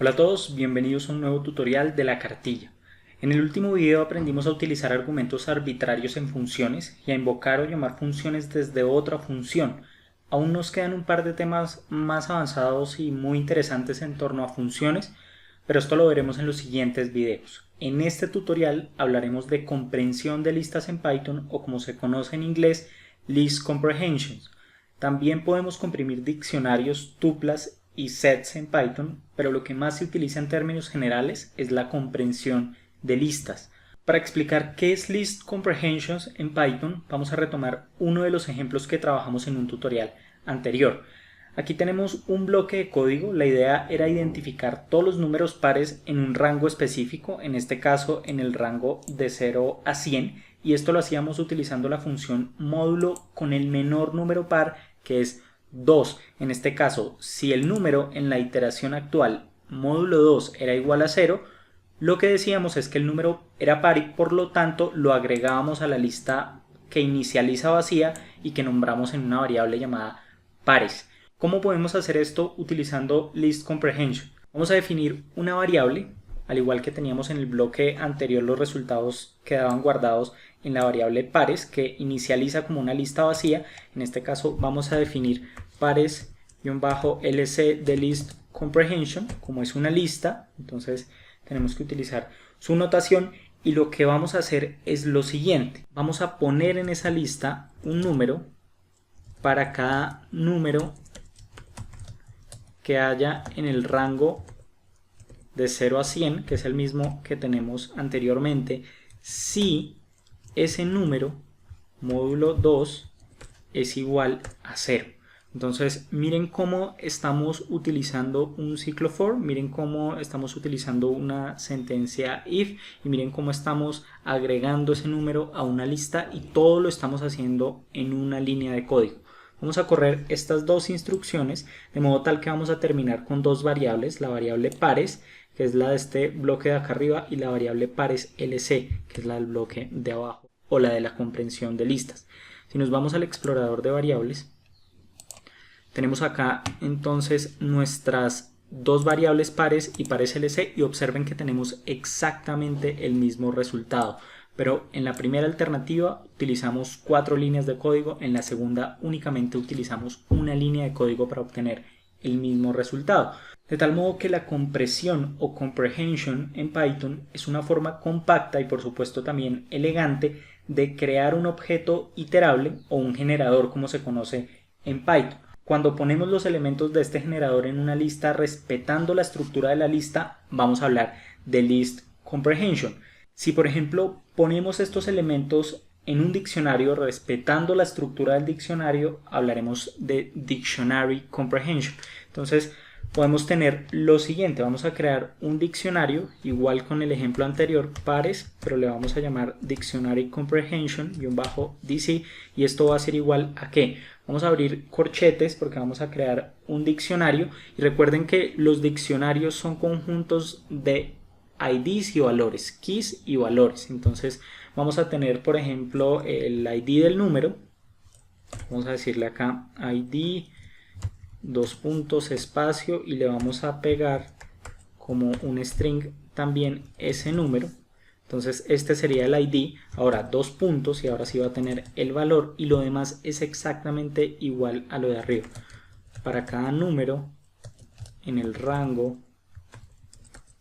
Hola a todos, bienvenidos a un nuevo tutorial de la cartilla. En el último video aprendimos a utilizar argumentos arbitrarios en funciones y a invocar o llamar funciones desde otra función. Aún nos quedan un par de temas más avanzados y muy interesantes en torno a funciones, pero esto lo veremos en los siguientes videos. En este tutorial hablaremos de comprensión de listas en Python, o como se conoce en inglés, list comprehensions. También podemos comprimir diccionarios, tuplas y sets en Python, pero lo que más se utiliza en términos generales es la comprensión de listas. Para explicar qué es List Comprehensions en Python, vamos a retomar uno de los ejemplos que trabajamos en un tutorial anterior. Aquí tenemos un bloque de código. La idea era identificar todos los números pares en un rango específico, en este caso en el rango de 0 a 100, y esto lo hacíamos utilizando la función módulo con el menor número par, que es 2. En este caso, si el número en la iteración actual módulo 2 era igual a 0, lo que decíamos es que el número era par y por lo tanto lo agregábamos a la lista que inicializa vacía y que nombramos en una variable llamada pares. ¿Cómo podemos hacer esto utilizando list comprehension? Vamos a definir una variable, al igual que teníamos en el bloque anterior, los resultados quedaban guardados en la variable pares, que inicializa como una lista vacía. En este caso vamos a definir pares-lc de list comprehension, como es una lista, entonces tenemos que utilizar su notación, y lo que vamos a hacer es lo siguiente: vamos a poner en esa lista un número para cada número que haya en el rango de 0 a 100, que es el mismo que tenemos anteriormente, si ese número módulo 2 es igual a 0. Entonces miren cómo estamos utilizando un ciclo for, miren cómo estamos utilizando una sentencia if, y miren cómo estamos agregando ese número a una lista, y todo lo estamos haciendo en una línea de código. Vamos a correr estas dos instrucciones de modo tal que vamos a terminar con dos variables: la variable pares, que es la de este bloque de acá arriba, y la variable pares lc, que es la del bloque de abajo, o la de la comprensión de listas. Si nos vamos al explorador de variables, tenemos acá entonces nuestras dos variables pares y pares lc, y observen que tenemos exactamente el mismo resultado, pero en la primera alternativa utilizamos 4 líneas de código, en la segunda únicamente utilizamos una línea de código para obtener el mismo resultado. De tal modo que la compresión o comprehension en Python es una forma compacta y por supuesto también elegante de crear un objeto iterable, o un generador como se conoce en Python. Cuando ponemos los elementos de este generador en una lista respetando la estructura de la lista, vamos a hablar de list comprehension. Si por ejemplo ponemos estos elementos en un diccionario respetando la estructura del diccionario, hablaremos de dictionary comprehension. Entonces podemos tener lo siguiente: vamos a crear un diccionario igual con el ejemplo anterior, pares, pero le vamos a llamar dictionary comprehension-dc, y esto va a ser igual a ¿qué? Vamos a abrir corchetes porque vamos a crear un diccionario, y recuerden que los diccionarios son conjuntos de IDs y valores, keys y valores. Entonces vamos a tener por ejemplo el ID del número, vamos a decirle acá ID dos puntos espacio, y le vamos a pegar como un string también ese número. Entonces este sería el ID, ahora dos puntos, y ahora sí va a tener el valor, y lo demás es exactamente igual a lo de arriba. Para cada número en el rango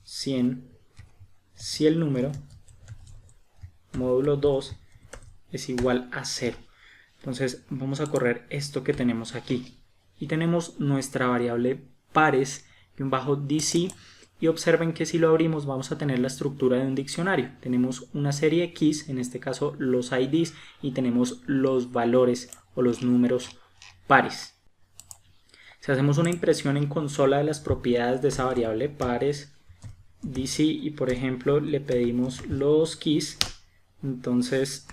100, si el número módulo 2 es igual a 0. Entonces vamos a correr esto que tenemos aquí, y tenemos nuestra variable pares-dc, y observen que si lo abrimos vamos a tener la estructura de un diccionario. Tenemos una serie de keys, en este caso los IDs, y tenemos los valores o los números pares. Si hacemos una impresión en consola de las propiedades de esa variable pares dc, y por ejemplo le pedimos los keys, entonces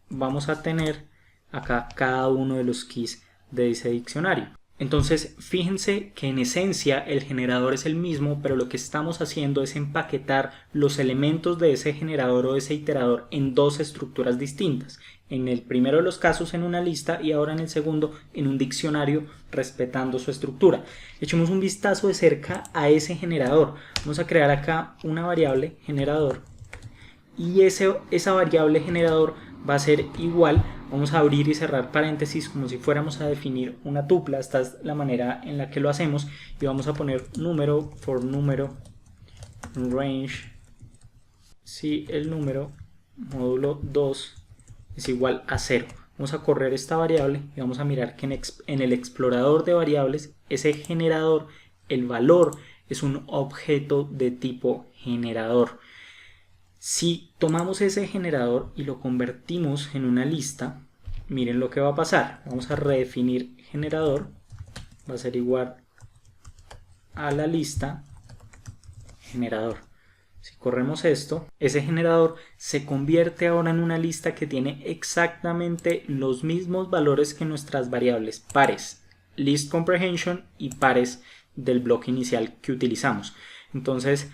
vamos a tener acá cada uno de los keys de ese diccionario. Entonces, fíjense que en esencia el generador es el mismo, pero lo que estamos haciendo es empaquetar los elementos de ese generador o de ese iterador en dos estructuras distintas. En el primero de los casos en una lista y ahora en el segundo en un diccionario, respetando su estructura. Echemos un vistazo de cerca a ese generador. Vamos a crear acá una variable generador y esa variable generador va a ser igual. Vamos a abrir y cerrar paréntesis como si fuéramos a definir una tupla. Esta es la manera en la que lo hacemos y vamos a poner número for número range si el número módulo 2 es igual a 0. Vamos a correr esta variable y vamos a mirar que en el explorador de variables ese generador, el valor es un objeto de tipo generador. Si tomamos ese generador y lo convertimos en una lista, miren lo que va a pasar. Vamos a redefinir generador, va a ser igual a la lista generador. Si corremos esto, ese generador se convierte ahora en una lista que tiene exactamente los mismos valores que nuestras variables pares, list comprehension y pares del bloque inicial que utilizamos. Entonces,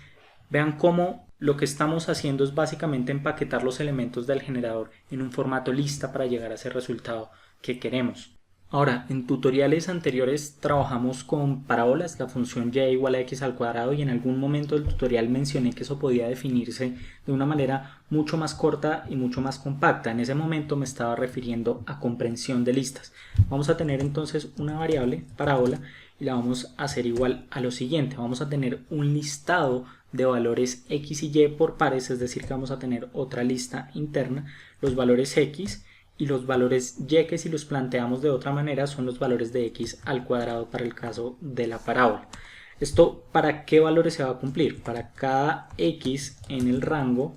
vean cómo lo que estamos haciendo es básicamente empaquetar los elementos del generador en un formato lista para llegar a ese resultado que queremos. Ahora, en tutoriales anteriores trabajamos con parábolas, la función y igual a x al cuadrado, y en algún momento del tutorial mencioné que eso podía definirse de una manera mucho más corta y mucho más compacta. En ese momento me estaba refiriendo a comprensión de listas. Vamos a tener entonces una variable parábola y la vamos a hacer igual a lo siguiente. Vamos a tener un listado de valores x y y por pares, es decir que vamos a tener otra lista interna, los valores x y los valores y, que si los planteamos de otra manera son los valores de x al cuadrado para el caso de la parábola. ¿Esto para qué valores se va a cumplir? Para cada x en el rango,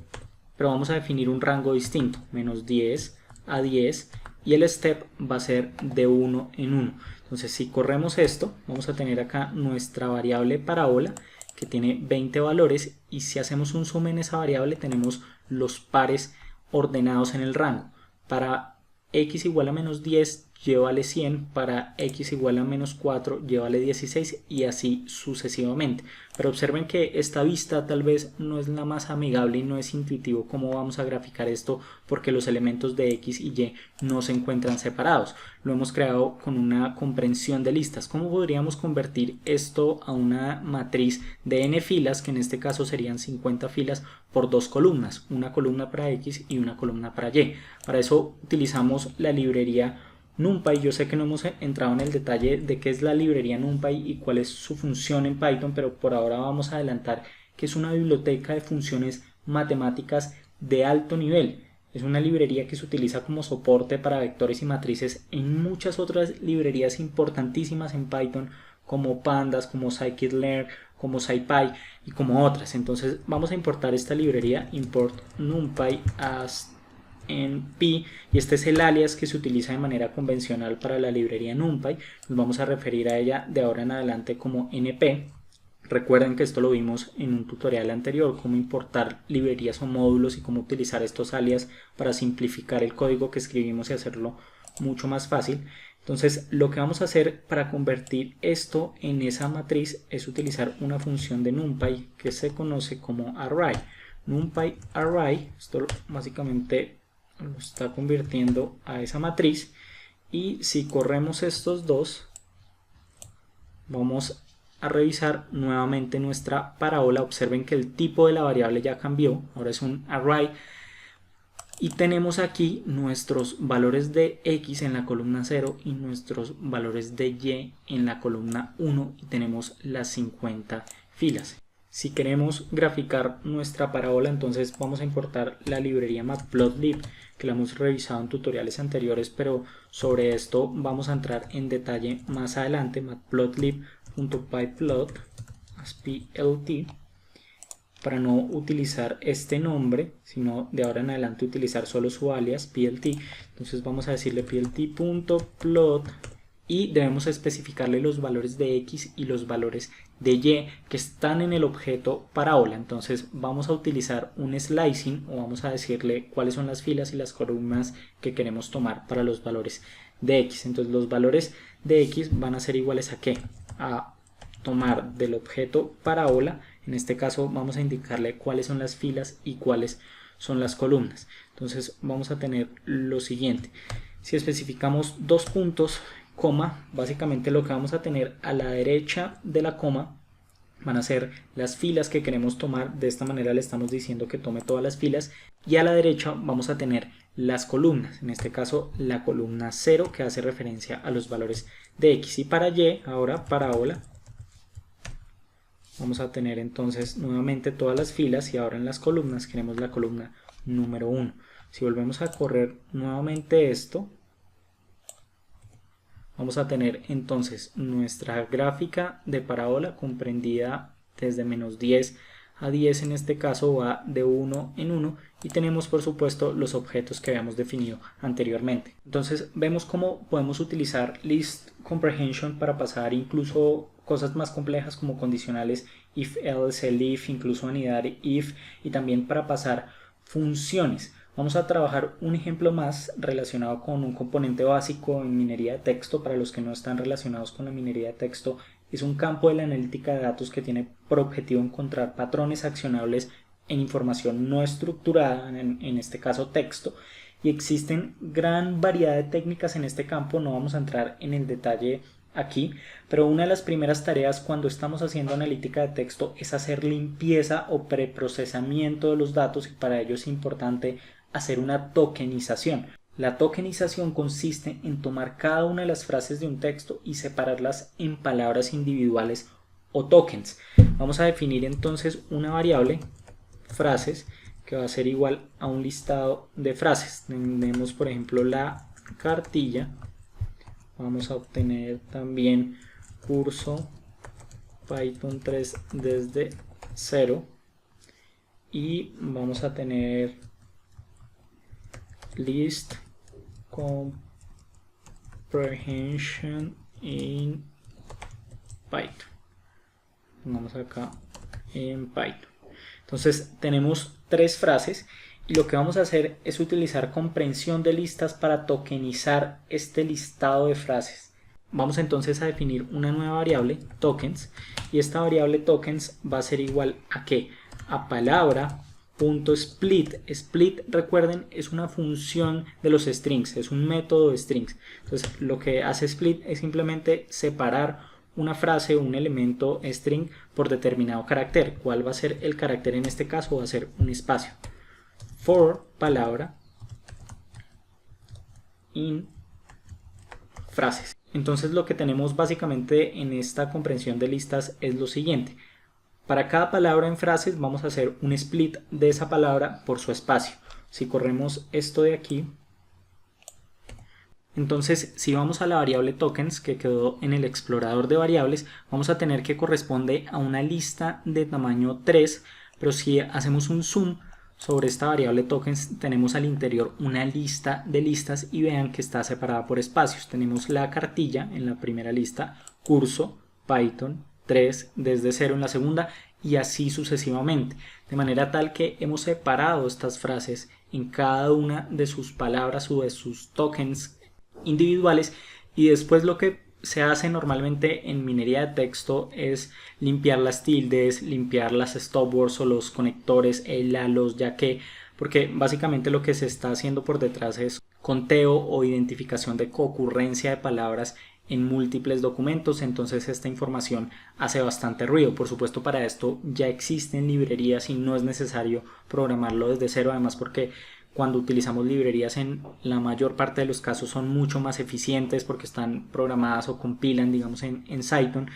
pero vamos a definir un rango distinto, menos 10 a 10, y el step va a ser de 1 en 1. Entonces si corremos esto, vamos a tener acá nuestra variable parábola que tiene 20 valores, y si hacemos un zoom en esa variable tenemos los pares ordenados en el rango. Para x igual a menos 10 llévale 100, para x igual a menos 4 llévale 16 y así sucesivamente. Pero observen que esta vista tal vez no es la más amigable y no es intuitivo cómo vamos a graficar esto, porque los elementos de x y y no se encuentran separados. Lo hemos creado con una comprensión de listas. ¿Cómo podríamos convertir esto a una matriz de n filas, que en este caso serían 50 filas por dos columnas, una columna para x y una columna para y? Para eso utilizamos la librería NumPy. Yo sé que no hemos entrado en el detalle de qué es la librería NumPy y cuál es su función en Python, pero por ahora vamos a adelantar que es una biblioteca de funciones matemáticas de alto nivel. Es una librería que se utiliza como soporte para vectores y matrices en muchas otras librerías importantísimas en Python, como Pandas, como scikit-learn, como SciPy y como otras. Entonces vamos a importar esta librería, import NumPy as np, y este es el alias que se utiliza de manera convencional para la librería NumPy. Nos vamos a referir a ella de ahora en adelante como np. Recuerden que esto lo vimos en un tutorial anterior, cómo importar librerías o módulos y cómo utilizar estos alias para simplificar el código que escribimos y hacerlo mucho más fácil. Entonces lo que vamos a hacer para convertir esto en esa matriz es utilizar una función de NumPy que se conoce como array. NumPy array, esto básicamente lo está convirtiendo a esa matriz, y si corremos estos dos vamos a revisar nuevamente nuestra parábola. Observen que el tipo de la variable ya cambió, ahora es un array, y tenemos aquí nuestros valores de x en la columna 0 y nuestros valores de y en la columna 1, y tenemos las 50 filas. Si queremos graficar nuestra parábola, entonces vamos a importar la librería matplotlib, que la hemos revisado en tutoriales anteriores, pero sobre esto vamos a entrar en detalle más adelante. Matplotlib.pyplot para no utilizar este nombre, sino de ahora en adelante utilizar solo su alias plt. Entonces vamos a decirle plt.plot y debemos especificarle los valores de x y los valores de y que están en el objeto parábola. Entonces vamos a utilizar un slicing, o vamos a decirle cuáles son las filas y las columnas que queremos tomar para los valores de x. Entonces los valores de x van a ser iguales a ¿qué? A tomar del objeto parábola, en este caso vamos a indicarle cuáles son las filas y cuáles son las columnas. Entonces vamos a tener lo siguiente: si especificamos dos puntos, coma, básicamente lo que vamos a tener a la derecha de la coma van a ser las filas que queremos tomar. De esta manera le estamos diciendo que tome todas las filas, y a la derecha vamos a tener las columnas, en este caso la columna 0 que hace referencia a los valores de x, y para y, ahora parábola, vamos a tener entonces nuevamente todas las filas, y ahora en las columnas queremos la columna número 1. Si volvemos a correr nuevamente esto, vamos a tener entonces nuestra gráfica de parábola comprendida desde menos 10 a 10, en este caso va de 1 en 1, y tenemos por supuesto los objetos que habíamos definido anteriormente. Entonces vemos cómo podemos utilizar list comprehension para pasar incluso cosas más complejas como condicionales if, else, elif, incluso unidad if, y también para pasar funciones. Vamos a trabajar un ejemplo más relacionado con un componente básico en minería de texto. Para los que no están relacionados con la minería de texto, es un campo de la analítica de datos que tiene por objetivo encontrar patrones accionables en información no estructurada, en este caso texto, y existen gran variedad de técnicas en este campo. No vamos a entrar en el detalle aquí, pero una de las primeras tareas cuando estamos haciendo analítica de texto es hacer limpieza o preprocesamiento de los datos, y para ello es importante hacer una tokenización. La tokenización consiste en tomar cada una de las frases de un texto y separarlas en palabras individuales o tokens. Vamos a definir entonces una variable frases que va a ser igual a un listado de frases. Tenemos por ejemplo la cartilla. Vamos a obtener también curso Python 3 desde 0, y vamos a tener list comprehension in Python. Vamos acá en Python. Entonces tenemos tres frases, y lo que vamos a hacer es utilizar comprensión de listas para tokenizar este listado de frases. Vamos entonces a definir una nueva variable, tokens, y esta variable tokens va a ser igual a ¿qué? A palabra.split. Split, recuerden, es una función de los strings, es un método de strings. Entonces lo que hace split es simplemente separar una frase o un elemento string por determinado carácter. ¿Cuál va a ser el carácter en este caso? Va a ser un espacio. For palabra in frases. Entonces lo que tenemos básicamente en esta comprensión de listas es lo siguiente: para cada palabra en frases vamos a hacer un split de esa palabra por su espacio. Si corremos esto de aquí, entonces si vamos a la variable tokens que quedó en el explorador de variables, vamos a tener que corresponde a una lista de tamaño 3, pero si hacemos un zoom sobre esta variable tokens, tenemos al interior una lista de listas, y vean que está separada por espacios. Tenemos la cartilla en la primera lista, curso Python 3 desde 0 en la segunda, y así sucesivamente, de manera tal que hemos separado estas frases en cada una de sus palabras o de sus tokens individuales. Y después lo que se hace normalmente en minería de texto es limpiar las tildes, limpiar las stopwords o los conectores, el a, los ya que, porque básicamente lo que se está haciendo por detrás es conteo o identificación de concurrencia de palabras en múltiples documentos. Entonces esta información hace bastante ruido. Por supuesto, para esto ya existen librerías y no es necesario programarlo desde cero, además porque cuando utilizamos librerías en la mayor parte de los casos son mucho más eficientes porque están programadas o compilan, digamos, en Python.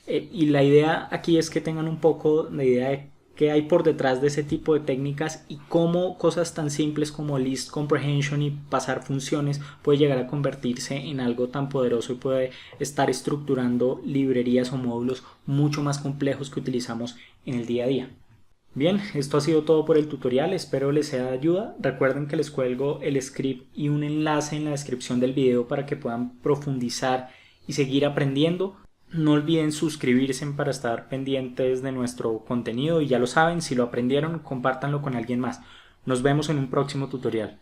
Y la idea aquí es que tengan un poco de idea de qué hay por detrás de ese tipo de técnicas y cómo cosas tan simples como list comprehension y pasar funciones puede llegar a convertirse en algo tan poderoso y puede estar estructurando librerías o módulos mucho más complejos que utilizamos en el día a día. Bien, esto ha sido todo por el tutorial, espero les sea de ayuda. Recuerden que les cuelgo el script y un enlace en la descripción del video para que puedan profundizar y seguir aprendiendo. No olviden suscribirse para estar pendientes de nuestro contenido, y ya lo saben, si lo aprendieron, compártanlo con alguien más. Nos vemos en un próximo tutorial.